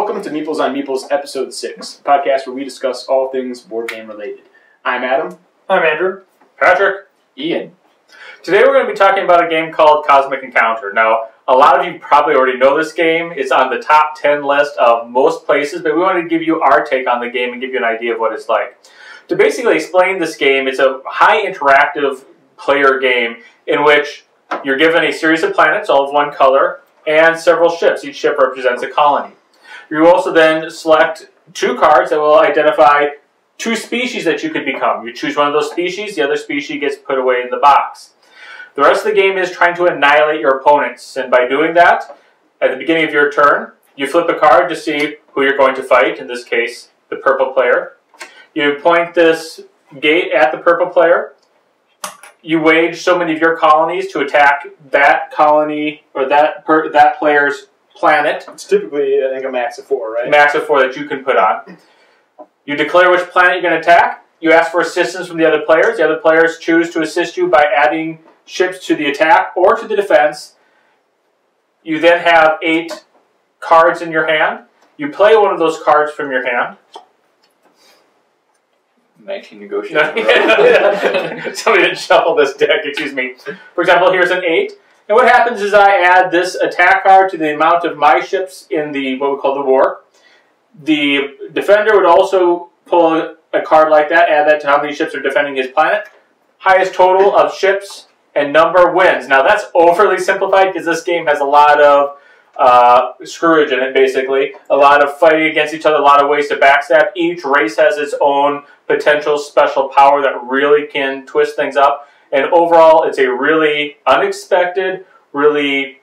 Welcome to Meeples on Meeples, Episode 6, a podcast where we discuss all things board game related. I'm Adam. I'm Andrew. Patrick. Ian. Today we're going to be talking about a game called Cosmic Encounter. Now, a lot of you probably already know this game. It's on the top 10 list of most places, but we wanted to give you our take on the game and give you an idea of what it's like. To basically explain this game, it's a high interactive player game in which you're given a series of planets, all of one color, and several ships. Each ship represents a colony. You also then select two cards that will identify two species that you could become. You choose one of those species, the other species gets put away in the box. The rest of the game is trying to annihilate your opponents, and by doing that, at the beginning of your turn, you flip a card to see who you're going to fight, in this case, the purple player. You point this gate at the purple player. You wage so many of your colonies to attack that colony or that player's planet. It's typically, I think, a max of 4, right? Max of 4 that you can put on. You declare which planet you're going to attack. You ask for assistance from the other players. The other players choose to assist you by adding ships to the attack or to the defense. You then have 8 cards in your hand. You play one of those cards from your hand. 19 negotiating. Somebody didn't shuffle this deck, excuse me. For example, here's an 8. And what happens is I add this attack card to the amount of my ships in the what we call the war. The defender would also pull a card like that, add that to how many ships are defending his planet. Highest total of ships and number wins. Now that's overly simplified because this game has a lot of screwage in it, basically. A lot of fighting against each other, a lot of ways to backstab. Each race has its own potential special power that really can twist things up. And overall, it's a really unexpected, really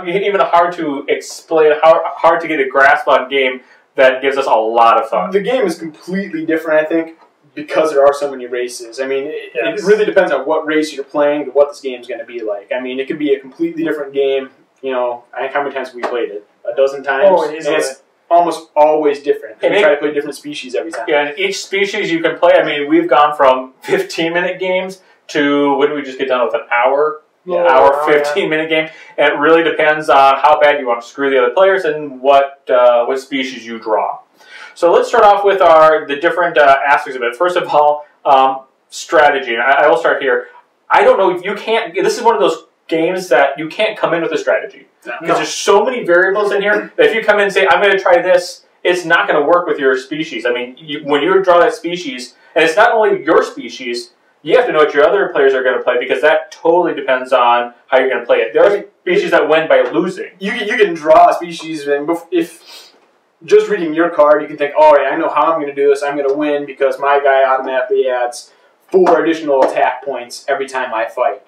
even hard to explain, hard to get a grasp on game that gives us a lot of fun. The game is completely different, I think, because there are so many races. I mean, it really depends on what race you're playing to what this game is going to be like. I mean, it could be a completely different game. You know, I think how many times have we played it? A dozen times? Oh, easily. And it's almost always different. And we try to play different species every time. Yeah, and each species you can play, I mean, we've gone from 15-minute games to, what did we just get done with, an hour? Yeah, hour, 15-minute game. And it really depends on how bad you want to screw the other players and what species you draw. So let's start off with the different aspects of it. First of all, strategy. And I will start here. I don't know if you can't, this is one of those games that you can't come in with a strategy. Because there's so many variables in here that if you come in and say, I'm going to try this, it's not going to work with your species. I mean, when you draw that species, and it's not only your species, you have to know what your other players are going to play because that totally depends on how you're going to play it. There are species that win by losing. You can draw a species, and if just reading your card, you can think, all right, I know how I'm going to do this. I'm going to win because my guy automatically adds 4 additional attack points every time I fight.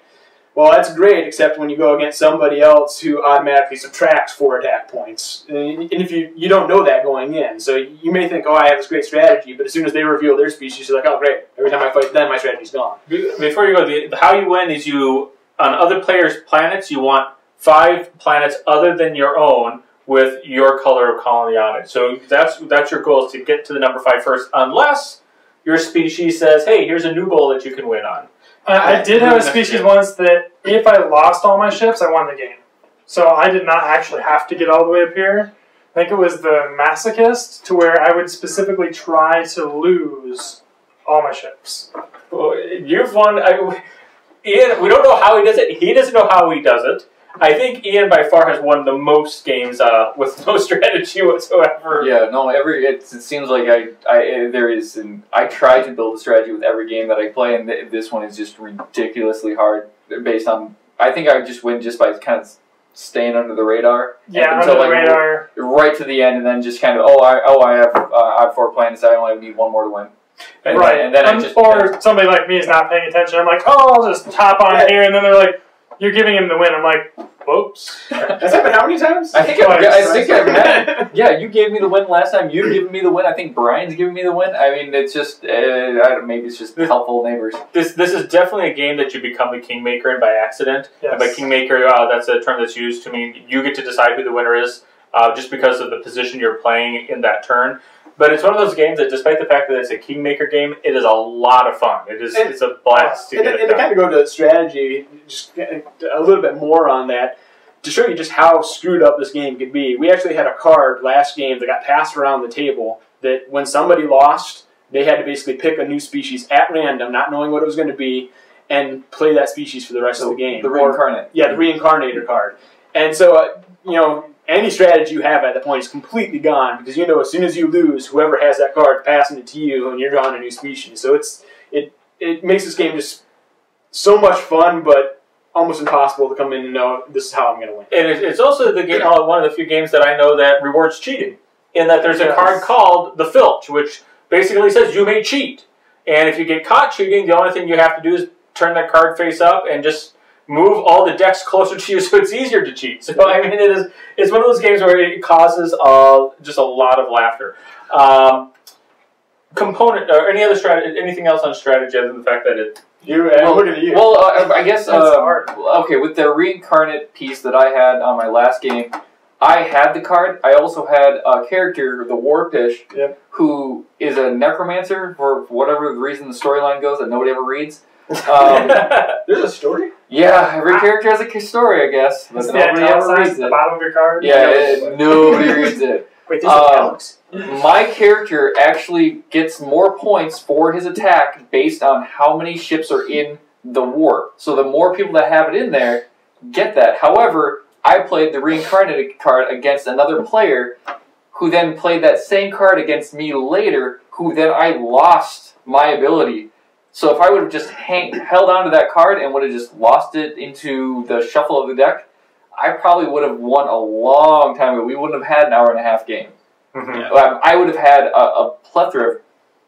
Well, that's great, except when you go against somebody else who automatically subtracts 4 attack points. And if you don't know that going in, so you may think, oh, I have this great strategy, but as soon as they reveal their species, you're like, oh, great. Every time I fight them, my strategy's gone. Before you go, how you win is on other players' planets, you want 5 planets other than your own with your color of colony on it. So that's your goal, is to get to the number 5 first, unless your species says, hey, here's a new goal that you can win on. I did have a species once that if I lost all my ships, I won the game. So I did not actually have to get all the way up here. I think it was the Masochist, to where I would specifically try to lose all my ships. Well, you've won. Ian, we don't know how he does it. He doesn't know how he does it. I think Ian by far has won the most games with no strategy whatsoever. Yeah, no, it seems like I try to build a strategy with every game that I play, and this one is just ridiculously hard based on, I think I just win just by kind of staying under the radar. Yeah, under the radar. Right to the end, and then just kind of, I have 4 planets, I only need 1 more to win. And then or somebody like me is not paying attention. I'm like, oh, I'll just hop on here, and then they're like, you're giving him the win. I'm like, whoops. That's happened how many times? I think I've met. Yeah, you gave me the win last time. You've given me the win. I think Brian's giving me the win. I mean, it's just, maybe it's just helpful neighbors. This is definitely a game that you become the kingmaker in by accident. Yes. And by kingmaker, that's a term that's used to mean you get to decide who the winner is just because of the position you're playing in that turn. But it's one of those games that, despite the fact that it's a kingmaker game, it is a lot of fun. It's a blast to get it done. To kind of go to strategy, just a little bit more on that. to show you just how screwed up this game could be, we actually had a card last game that got passed around the table that when somebody lost, they had to basically pick a new species at random, not knowing what it was going to be, and play that species for the rest of the game. The reincarnate. Yeah, the reincarnator card. And so, any strategy you have at that point is completely gone because as soon as you lose, whoever has that card passing it to you, and you're drawing a new species. So it makes this game just so much fun, but almost impossible to come in and know this is how I'm going to win. And it's also the game, one of the few games that I know that rewards cheating. In that there's a card called the Filch, which basically says you may cheat. And if you get caught cheating, the only thing you have to do is turn that card face up and just move all the decks closer to you so it's easier to cheat. So, I mean, it's one of those games where it causes just a lot of laughter. Component, or any other strategy, anything else on strategy other than the fact that it... Looking at you. Well, I guess, okay, with the reincarnate piece that I had on my last game, I had the card. I also had a character, the Warpish, who is a necromancer for whatever reason the storyline goes that nobody ever reads. There's a story? Yeah, every character has a story, I guess. But nobody ever reads it. The bottom of your card? Yeah, nobody reads it. Wait, there's Alex? My character actually gets more points for his attack based on how many ships are in the war. So the more people that have it in there get that. However, I played the reincarnated card against another player who then played that same card against me later, who then I lost my ability. So if I would have just held on to that card and would have just lost it into the shuffle of the deck, I probably would have won a long time ago. We wouldn't have had an hour-and-a-half game. I would have had a plethora of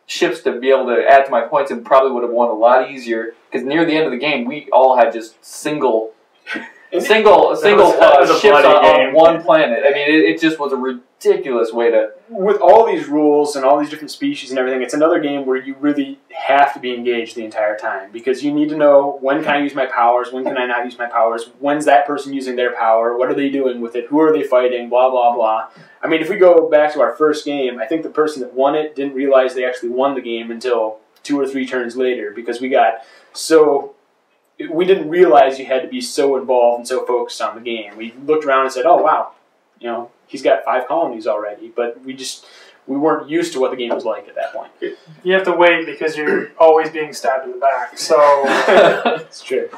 ships to be able to add to my points and probably would have won a lot easier, because near the end of the game, we all had just single ships on one planet. I mean, it just was a ridiculous way to... With all these rules and all these different species and everything, it's another game where you really have to be engaged the entire time, because you need to know, when can I use my powers, when can I not use my powers, when's that person using their power, what are they doing with it, who are they fighting, blah, blah, blah. I mean, if we go back to our first game, I think the person that won it didn't realize they actually won the game until 2 or 3 turns later, because we didn't realize you had to be so involved and so focused on the game. We looked around and said, oh, wow, he's got 5 colonies already, but we weren't used to what the game was like at that point. You have to wait because you're always being stabbed in the back, so... It's true.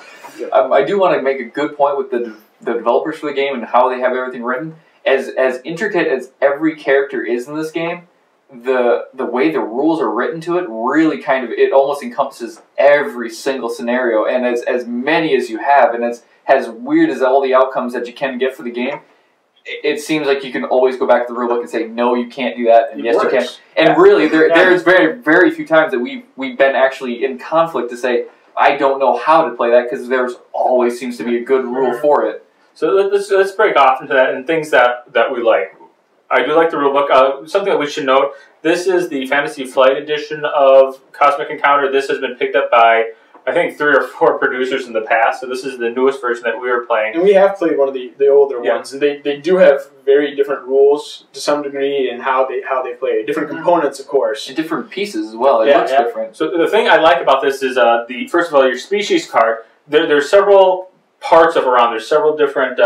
I do want to make a good point with the developers for the game and how they have everything written. As intricate as every character is in this game, the way the rules are written to it really it almost encompasses every single scenario, and as many as you have, and as weird as all the outcomes that you can get for the game, it seems like you can always go back to the rulebook and say, no, you can't do that, and yes, you can. And really, there's very, very few times that we've been actually in conflict to say, I don't know how to play that, because there's always seems to be a good rule for it. So let's break off into that and things that we like. I do like the rulebook. Something that we should note, this is the Fantasy Flight edition of Cosmic Encounter. This has been picked up by, I think, 3 or 4 producers in the past, so this is the newest version that we were playing. And we have played one of the older ones, and they do have very different rules to some degree in how they play. Different components, of course. And different pieces as well. It looks different. So the thing I like about this is, first of all, your species card. There's several parts of a round. There's several different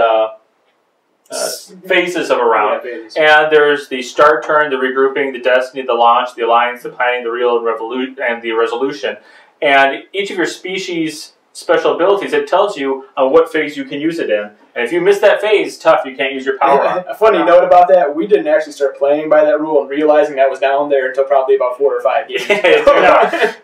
phases of a round. And there's the start turn, the regrouping, the destiny, the launch, the alliance, the planning, the real and the resolution. And each of your species' special abilities, it tells you on what phase you can use it in. And if you miss that phase, tough, you can't use your power. A funny note about that, we didn't actually start playing by that rule and realizing that was down there until probably about 4 or 5 games.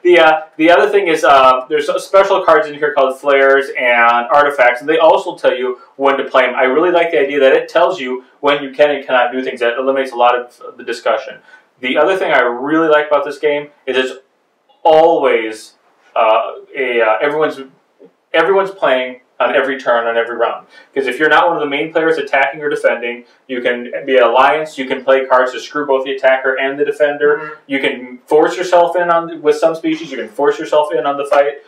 The other thing is there's special cards in here called flares and artifacts, and they also tell you when to play them. I really like the idea that it tells you when you can and cannot do things. That eliminates a lot of the discussion. The other thing I really like about this game is it's always everyone's playing on every turn, on every round. Because if you're not one of the main players attacking or defending, you can be an alliance, you can play cards to screw both the attacker and the defender, you can force yourself in with some species, you can force yourself in on the fight.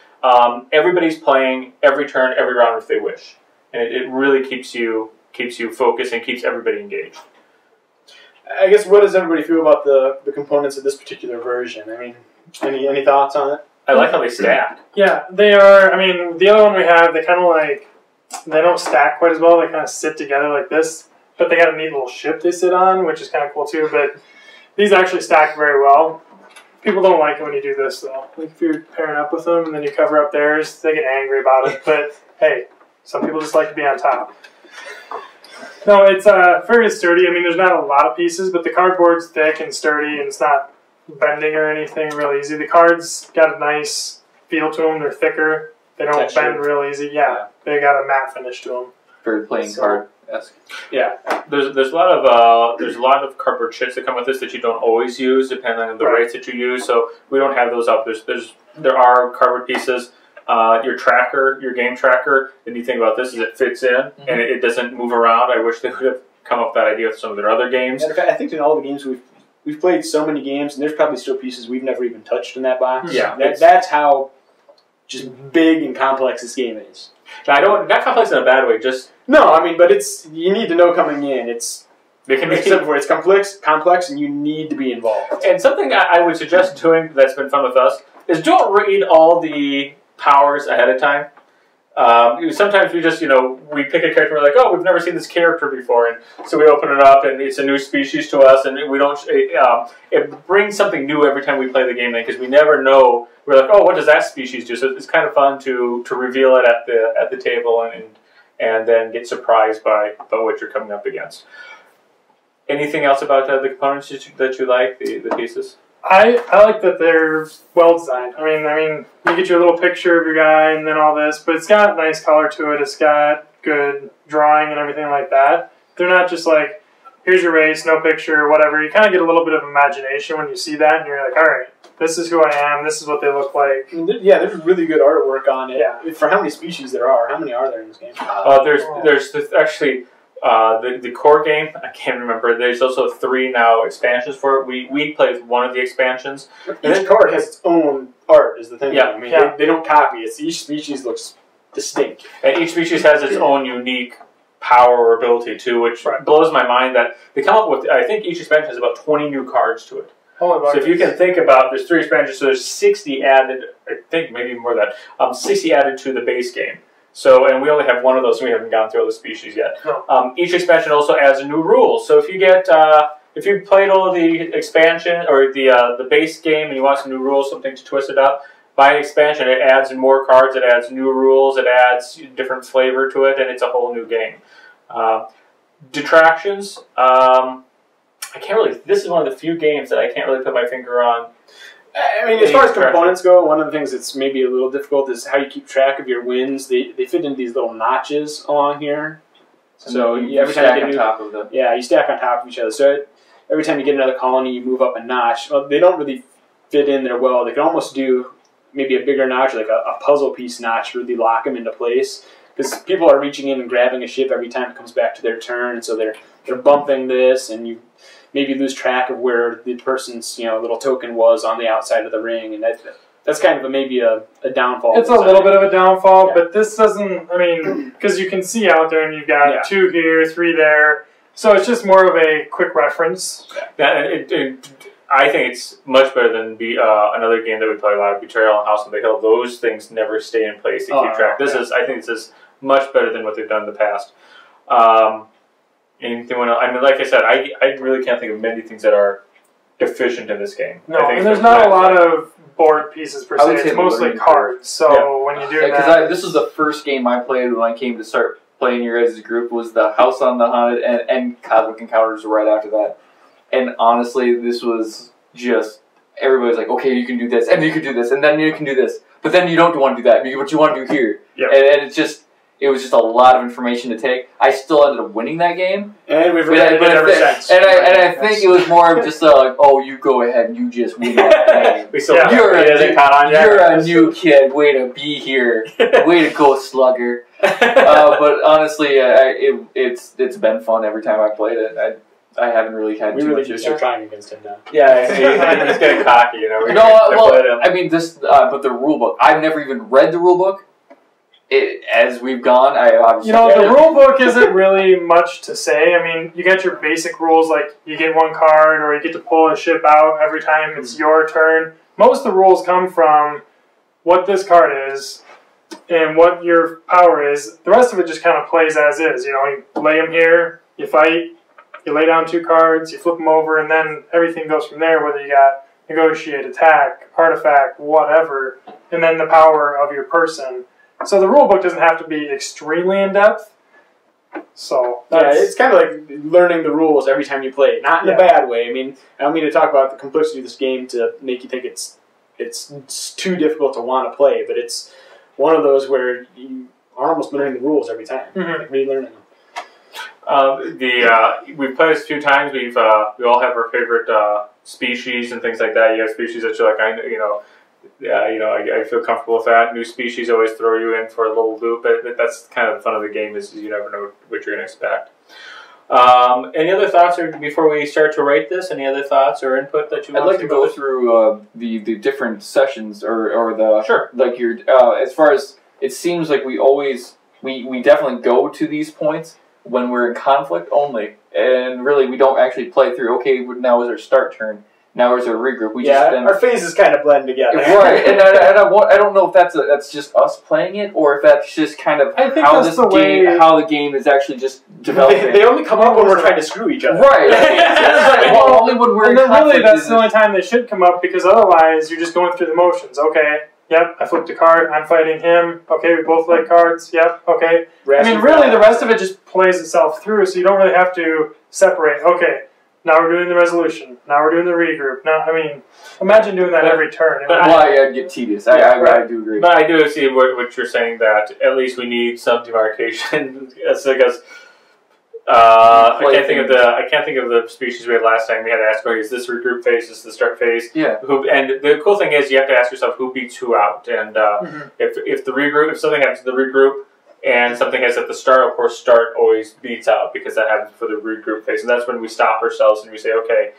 Everybody's playing every turn, every round if they wish. And it really keeps you focused and keeps everybody engaged. I guess, what does everybody feel about the components of this particular version? I mean, any thoughts on it? I like how they stack. Yeah, they are. I mean, the other one we have, they kind of like they don't stack quite as well. They kind of sit together like this. But they got a neat little ship they sit on, which is kind of cool too. But these actually stack very well. People don't like it when you do this, though. Like if you're pairing up with them and then you cover up theirs, they get angry about it. But hey, some people just like to be on top. No, it's very sturdy. I mean, there's not a lot of pieces, but the cardboard's thick and sturdy, and it's not bending or anything real easy. The cards got a nice feel to them. They're thicker. They don't bend real easy. Yeah, they got a matte finish to them. Very plain card-esque. Yeah, there's a lot of cardboard chits that come with this that you don't always use, depending on the rates that you use. So we don't have those up. There are cardboard pieces. Your tracker, your game tracker. The neat thing about this is it fits in and it doesn't move around. I wish they would have come up with that idea with some of their other games. And I think in all the games we've played so many games, and there's probably still pieces we've never even touched in that box. Yeah, that's how just big and complex this game is. Not complex in a bad way. Just no, I mean, but you need to know coming in. They can be simple. It's complex, and you need to be involved. And something I would suggest doing that's been fun with us is don't read all the powers ahead of time. Sometimes we just, we pick a character and we're like, oh, we've never seen this character before, and so we open it up and it's a new species to us, and we don't. It brings something new every time we play the game, because we never know. We're like, oh, what does that species do? So it's kind of fun to reveal it at the table and then get surprised by what you're coming up against. Anything else about the components that you like, the pieces? I like that they're well designed. I mean, you get your little picture of your guy and then all this, but it's got nice color to it. It's got good drawing and everything like that. They're not just like, here's your race, no picture, whatever. You kind of get a little bit of imagination when you see that, and you're like, all right, this is who I am. This is what they look like. Yeah, there's really good artwork on it. Yeah. For how many species there are? How many are there in this game? There's actually. The core game, I can't remember. There's also 3 now expansions for it. We played one of the expansions. Each card has its own art, is the thing. Yeah. I mean, they don't copy it. Each species looks distinct. And each species has its own unique power or ability, too, which blows my mind that they come up with, I think each expansion has about 20 new cards to it. So if you can think about, there's 3 expansions, so there's 60 added, I think maybe more than that, 60 added to the base game. So, and we only have one of those, so we haven't gone through all the species yet. No. Each expansion also adds a new rule. So if you get, if you played all the expansion or the base game and you want some new rules, something to twist it up, buy an expansion. It adds more cards, it adds new rules, it adds different flavor to it, and it's a whole new game. Detractions. I can't really. This is one of the few games that I can't really put my finger on. I mean, as far as components go, one of the things that's maybe a little difficult is how you keep track of your wins. They fit into these little notches along here. So every time you get you stack on top of each other. So every time you get another colony, you move up a notch. Well, they don't really fit in there well. They can almost do maybe a bigger notch, like a puzzle piece notch, to really lock them into place. Because people are reaching in and grabbing a ship every time it comes back to their turn, and so they're bumping this, and you maybe lose track of where the person's little token was on the outside of the ring, and that's kind of maybe a downfall. It's a little bit of a downfall, but this doesn't. I mean, because you can see out there, and you've got 2 here, 3 there, so it's just more of a quick reference. I think it's much better than another game that we play a lot of, Betrayal and House on the Hill. Those things never stay in place to keep track. I think this is much better than what they've done in the past. Anything else? I mean, like I said, I really can't think of many things that are deficient in this game. No, and there's not a lot of board pieces per se. It's mostly cards. So when you do that, because this was the first game I played when I came to start playing your guys' group, was the House on the Haunted and Cosmic Encounters right after that. And honestly, this was just everybody's like, okay, you can do this, and you can do this, and then you can do this, but then you don't want to do that. What you want to do here, and it was just a lot of information to take. I still ended up winning that game. And we've regretted it ever since. And I think it was more of just like, oh, you go ahead and you just win that game. You're a new kid. Way to be here. Way to go, slugger. But honestly, it's been fun every time I played it. I haven't really had too much. You're trying against him now. Yeah, he's getting cocky, I mean, but the rule book. I've never even read the rule book. As we've gone, I obviously... the rule book isn't really much to say. I mean, you got your basic rules, like you get 1 card, or you get to pull a ship out every time it's your turn. Most of the rules come from what this card is, and what your power is. The rest of it just kind of plays as is. You know, you lay them here, you fight, you lay down 2 cards, you flip them over, and then everything goes from there, whether you got negotiate, attack, artifact, whatever, and then the power of your person. So the rule book doesn't have to be extremely in-depth. So yeah, it's kind of like learning the rules every time you play. Not in a bad way. I mean, I don't mean to talk about the complexity of this game to make you think it's too difficult to want to play, but it's one of those where you are almost learning the rules every time. Like relearning them. We've played this a few times. We all have our favorite species and things like that. You have species that you're like, I feel comfortable with that. New species always throw you in for a little loop. But that's kind of the fun of the game is you never know what you're going to expect. Any other thoughts before we start to rate this? Any other thoughts or input that you want? I'd like to go through the different sessions or the like your as far as it seems like we definitely go to these points when we're in conflict only, and really we don't actually play through. Okay, now is our start turn. Now is our regroup. We just our phases kind of blend together, right? And I don't know if that's just us playing it, or if that's just kind of how the game is actually just developing. They only come up when we're trying to screw each other, right? Well, only when we're in conflict. Really, that's the only time they should come up, because otherwise you're just going through the motions. Okay. Yep, I flipped a card, I'm fighting him. Okay, we both play cards. Yep, okay. I mean, really, the rest of it just plays itself through, so you don't really have to separate. Okay, now we're doing the resolution. Now we're doing the regroup. Now, I mean, imagine doing that every turn. It'd get tedious. I do agree. But I do see what you're saying, that at least we need some demarcation. Because I can't think of the species we had last time. We had to ask, is this regroup phase? Is this the start phase? Yeah. And the cool thing is you have to ask yourself who beats who out. And if something happens to the regroup and something has at the start, of course, start always beats out, because that happens for the regroup phase. And that's when we stop ourselves and we say, okay,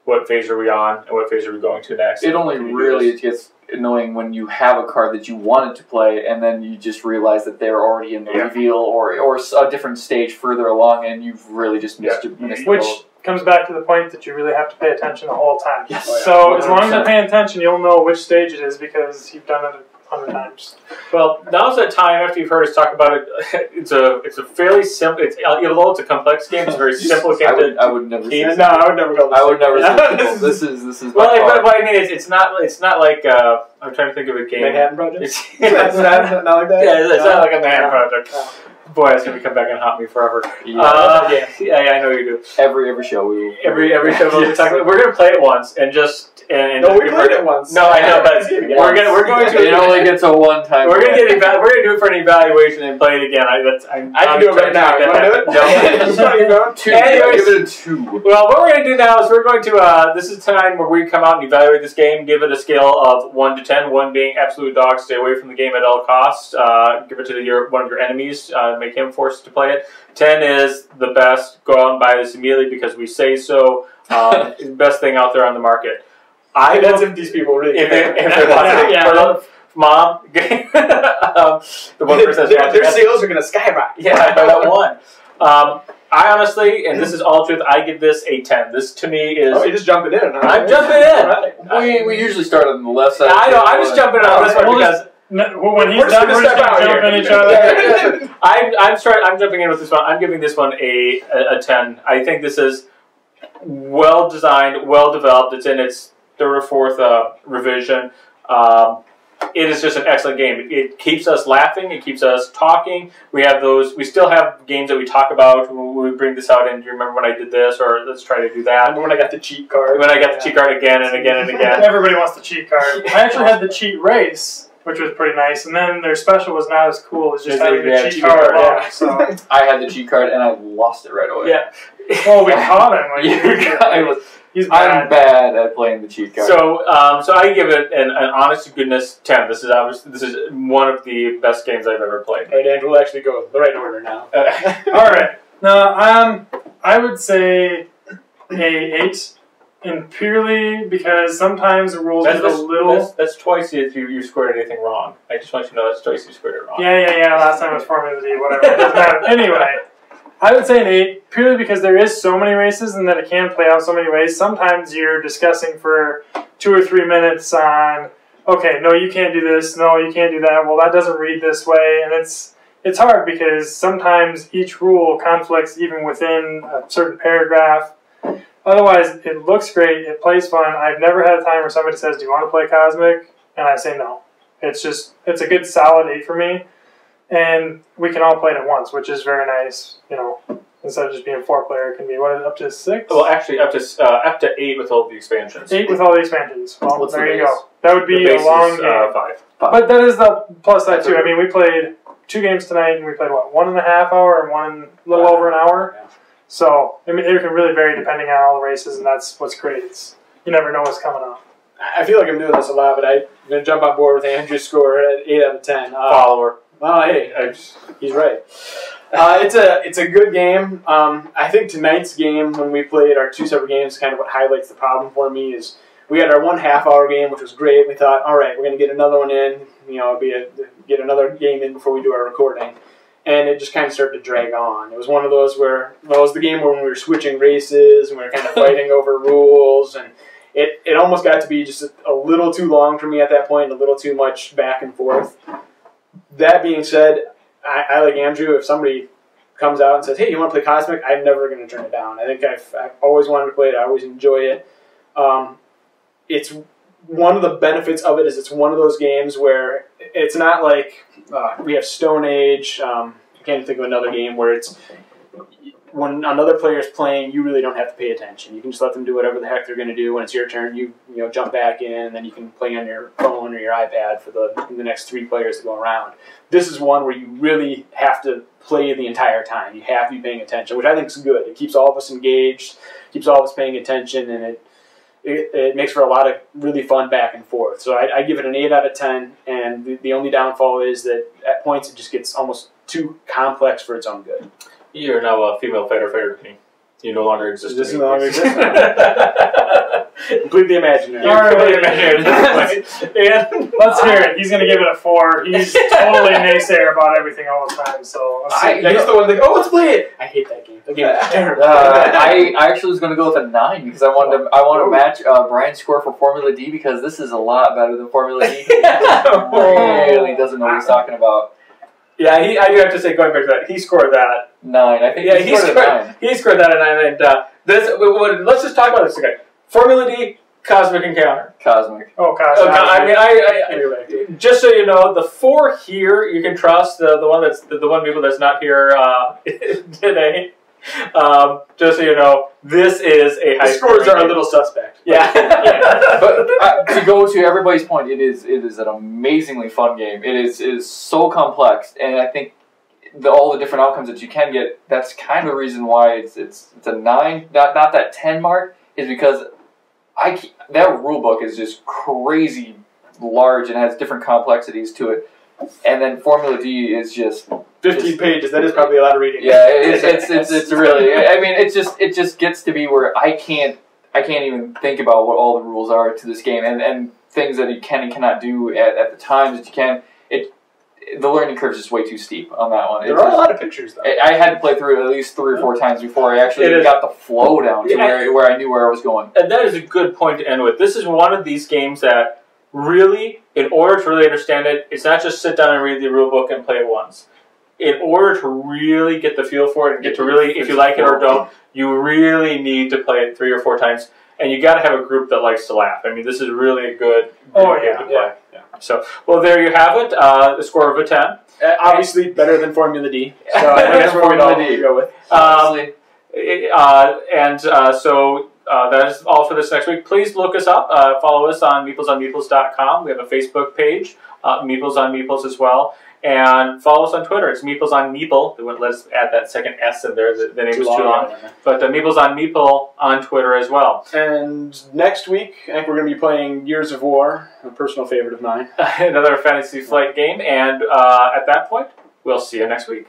what phase are we on and what phase are we going to next? It only really gets annoying when you have a card that you wanted to play and then you just realize that they're already in the reveal or a different stage further along, and you've really just missed it. Which comes back to the point that you really have to pay attention the whole time. Yes. So as long as you're paying attention, you'll know which stage it is because you've done it 100 times. Well, now's that time after you've heard us talk about it. It's a fairly simple. Although it's a complex game, it's a very simple game. I would never. No, I would never go. I would never. This is. Well, but I mean, it's not like I'm trying to think of a game. Manhattan Project. It's not like that. Yeah, it's not like a Manhattan Project. Boy, it's gonna come back and haunt me forever. Yeah, I know you do. Every show we will. Every show we'll be talking. We're gonna play it once and just. No, we played it once. No, I know, but we're going to. It only gets a one-time. We're gonna do it for an evaluation and play it again. I can do it right now. You want to do it? Anyways, give it a 2. Well, what we're gonna do now is we're going to. This is time where we come out and evaluate this game. Give it a scale of 1 to 10. 1 being absolute dog, stay away from the game at all costs. Give it to one of your enemies. Make him forced to play it. 10 is the best. Go out and buy this immediately because we say so. It's the best thing out there on the market. That's if these people really if they want to. Mom, the one person their sales are going to skyrocket. Yeah, by that one. I honestly, and this is all truth, I give this a 10. This to me is. Oh, you're just jumping in. I'm jumping in. We usually start on the left side. I know. I'm just jumping on this one because. When he's done, we're just going to jump in each other. I'm jumping in with this one. I'm giving this one a 10. I think this is well designed, well developed. It's in its 3rd or 4th revision. It is just an excellent game. It keeps us laughing. It keeps us talking. We have those. We still have games that we talk about when we bring this out. And do you remember when I did this? Or let's try to do that. Remember when I got the cheat card? When I got the cheat card again and again and again. Everybody wants the cheat card. I actually had the cheat race, which was pretty nice. And then their special was not as cool as just having the cheat card. Yeah. So I had the cheat card and I lost it right away. Yeah. Well, we caught him. I'm bad at playing the cheat card. So I give it an honest to goodness 10. This is one of the best games I've ever played. All right, Andrew, we'll actually go the right order now. All right. Now, I would say a 8, and purely because sometimes the rules get a little. That's twice if you scored anything wrong. I just want you to know that's twice you scored it wrong. Yeah. Last time it was Formula D, whatever. It doesn't matter. Anyway. I would say an 8, purely because there is so many races and that it can play out so many ways. Sometimes you're discussing for 2 or 3 minutes on, okay, no, you can't do this. No, you can't do that. Well, that doesn't read this way, and it's hard because sometimes each rule conflicts even within a certain paragraph. Otherwise, it looks great. It plays fun. I've never had a time where somebody says, "Do you want to play Cosmic?" and I say no. It's a good solid 8 for me, and we can all play it at once, which is very nice. Instead of just being 4-player, it can be up to 6. Well, actually, up to 8 with all the expansions. 8 with all the expansions. Well, What's there the you base? go. That would be The a base long is, game. 5. But that is the plus side too. I mean, we played 2 games tonight, and we played 1.5 hour and a little over an hour. Yeah. So I mean, it can really vary depending on all the races, and that's what's great. You never know what's coming up. I feel like I'm doing this a lot, but I'm going to jump on board with Andrew's score at 8 out of 10. Follower. Well, hey, he's right. It's a good game. I think tonight's game, when we played our 2 separate games, kind of what highlights the problem for me is we had our 1.5 hour game, which was great. We thought, all right, we're going to get another one in. Get another game in before we do our recording. And it just kind of started to drag on. It was one of those where, it was the game where we were switching races and we were kind of fighting over rules, and it almost got to be just a little too long for me at that point, a little too much back and forth. That being said, I like Andrew, if somebody comes out and says, hey, you want to play Cosmic? I'm never going to turn it down. I think I've always wanted to play it. I always enjoy it. It's one of the benefits of it is it's one of those games where it's not like we have Stone Age. I can't think of another game where it's when another player is playing, you really don't have to pay attention. You can just let them do whatever the heck they're going to do. When it's your turn, you jump back in, and then you can play on your phone or your iPad for the next 3 players to go around. This is one where you really have to play the entire time. You have to be paying attention, which I think is good. It keeps all of us engaged, keeps all of us paying attention, and it makes for a lot of really fun back and forth. So I give it an 8 out of 10, and the only downfall is that at points it just gets almost too complex for its own good. You're now a female fighter to me. You no longer exist. This no longer exists. Completely imaginary. Completely imaginary at this point. And let's hear it. He's going to give it a 4. He's totally a naysayer about everything all the time. So let's see. He's the one like, oh, let's play it. I hate that game. The game is terrible. I actually was going to go with a 9 because I want to match Brian's score for Formula D because this is a lot better than Formula D. He really doesn't know what he's talking about. Yeah, I do have to say, going back to that, he scored that 9. I think he scored a 9. He scored that at 9. And let's just talk about this again. Formula D, Cosmic Encounter. Cosmic. Oh, gosh. I mean, just so you know, the 4 here you can trust. The one people that's not here today. Just so you know, this is a high. The scores are a little suspect. Yeah. But to go to everybody's point, it is an amazingly fun game. It is so complex, and I think all the different outcomes that you can get. That's kind of the reason why it's a 9, not that 10 mark, is because that rule book is just crazy large and has different complexities to it. And then Formula D is just 15 pages. That is probably a lot of reading. Yeah, it's really. I mean, it just gets to be where I can't even think about what all the rules are to this game and things that you can and cannot do at the times that you can. The learning curve is just way too steep on that one. There are a lot of pictures though. I had to play through it at least 3 or 4 times before I actually got the flow down to where I knew where I was going. And that is a good point to end with. This is one of these games that really, in order to really understand it, it's not just sit down and read the rule book and play it once. In order to really get the feel for it and get to really, if you like it or don't, you really need to play it 3 or 4 times. And you got to have a group that likes to laugh. I mean, this is really a good game to play. Yeah. So, well, there you have it. The score of a 10. Obviously, better than Formula D. So I think that's what we'd all go with. So that is all for this next week. Please look us up. Follow us on meeplesonmeeples.com. We have a Facebook page, Meeples on Meeples as well. And follow us on Twitter. It's Meeples on Meeple. They wouldn't let us add that second S in there. The name was too long. But Meeples on Meeple on Twitter as well. And next week, I think we're going to be playing Years of War, a personal favorite of mine. Another Fantasy Flight game. And at that point, we'll see you next week.